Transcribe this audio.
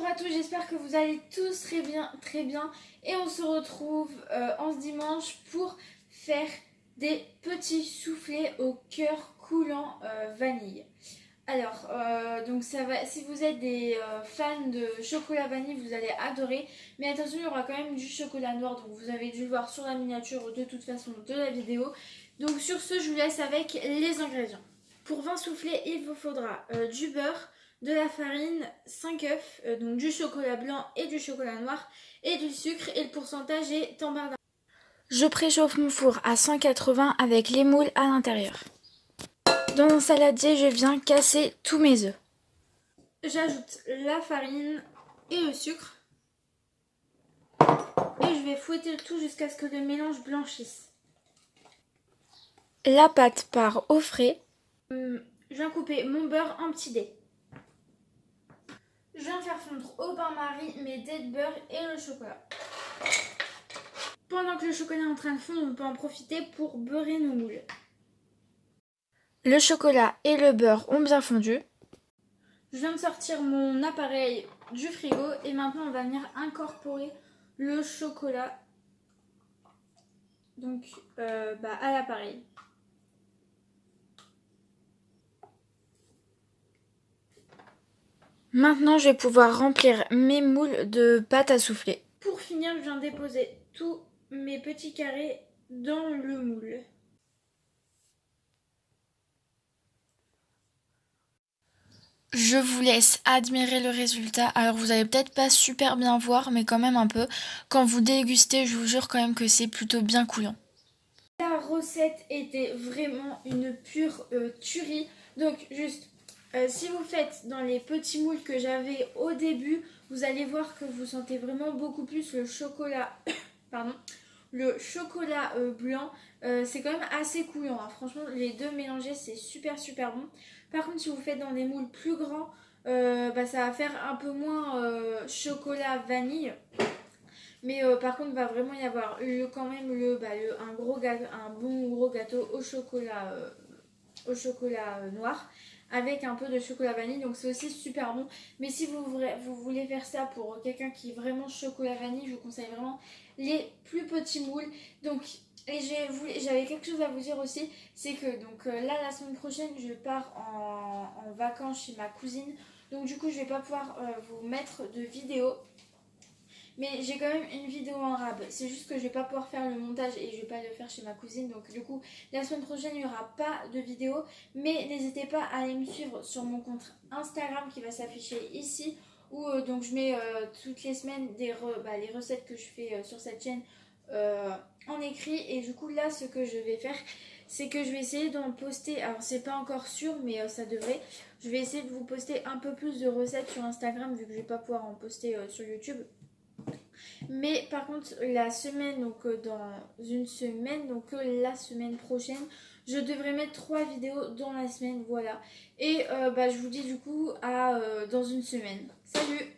à tous, j'espère que vous allez tous très bien et on se retrouve en ce dimanche pour faire des petits soufflés au cœur coulant vanille. Alors, donc ça va, si vous êtes des fans de chocolat vanille, vous allez adorer. Mais attention, il y aura quand même du chocolat noir, donc vous avez dû le voir sur la miniature de toute façon de la vidéo. Donc sur ce, je vous laisse avec les ingrédients. Pour 20 soufflets, il vous faudra du beurre, de la farine, 5 œufs, donc du chocolat blanc et du chocolat noir, et du sucre, et le pourcentage est en barre. Je préchauffe mon four à 180 avec les moules à l'intérieur. Dans mon saladier, je viens casser tous mes œufs. J'ajoute la farine et le sucre. Et je vais fouetter le tout jusqu'à ce que le mélange blanchisse. La pâte part au frais. Je viens couper mon beurre en petits dés. Je viens faire fondre au bain-marie mes dés de beurre et le chocolat. Pendant que le chocolat est en train de fondre, on peut en profiter pour beurrer nos moules. Le chocolat et le beurre ont bien fondu. Je viens de sortir mon appareil du frigo et maintenant on va venir incorporer le chocolat donc, à l'appareil. Maintenant je vais pouvoir remplir mes moules de pâte à souffler. Pour finir, je viens déposer tous mes petits carrés dans le moule. Je vous laisse admirer le résultat. Alors vous allez peut-être pas super bien voir, mais quand même un peu. Quand vous dégustez, je vous jure quand même que c'est plutôt bien couillant. La recette était vraiment une pure tuerie. Donc juste, si vous faites dans les petits moules que j'avais au début, vous allez voir que vous sentez vraiment beaucoup plus le chocolat, pardon, le chocolat blanc. C'est quand même assez couillant, hein. Franchement, les deux mélangés, c'est super bon. Par contre, si vous faites dans des moules plus grands, ça va faire un peu moins chocolat vanille. Mais par contre, va vraiment y avoir quand même un bon gros gâteau au chocolat noir avec un peu de chocolat vanille, donc c'est aussi super bon. Mais si vous voulez faire ça pour quelqu'un qui est vraiment chocolat vanille, je vous conseille vraiment les plus petits moules. Donc, et j'avais quelque chose à vous dire aussi, c'est que donc là la semaine prochaine je pars en vacances chez ma cousine, donc du coup je vais pas pouvoir vous mettre de vidéo. Mais j'ai quand même une vidéo en rab. C'est juste que je vais pas pouvoir faire le montage et je vais pas le faire chez ma cousine. Donc du coup, la semaine prochaine, il n'y aura pas de vidéo. Mais n'hésitez pas à aller me suivre sur mon compte Instagram qui va s'afficher ici. Où donc je mets toutes les semaines les recettes que je fais sur cette chaîne en écrit. Et du coup, là, ce que je vais faire, c'est que je vais essayer d'en poster. Alors, c'est pas encore sûr, mais ça devrait. Je vais essayer de vous poster un peu plus de recettes sur Instagram vu que je vais pas pouvoir en poster sur YouTube. Mais par contre la semaine, donc dans une semaine, donc la semaine prochaine, je devrais mettre 3 vidéos dans la semaine, voilà. Et je vous dis du coup à dans une semaine. Salut!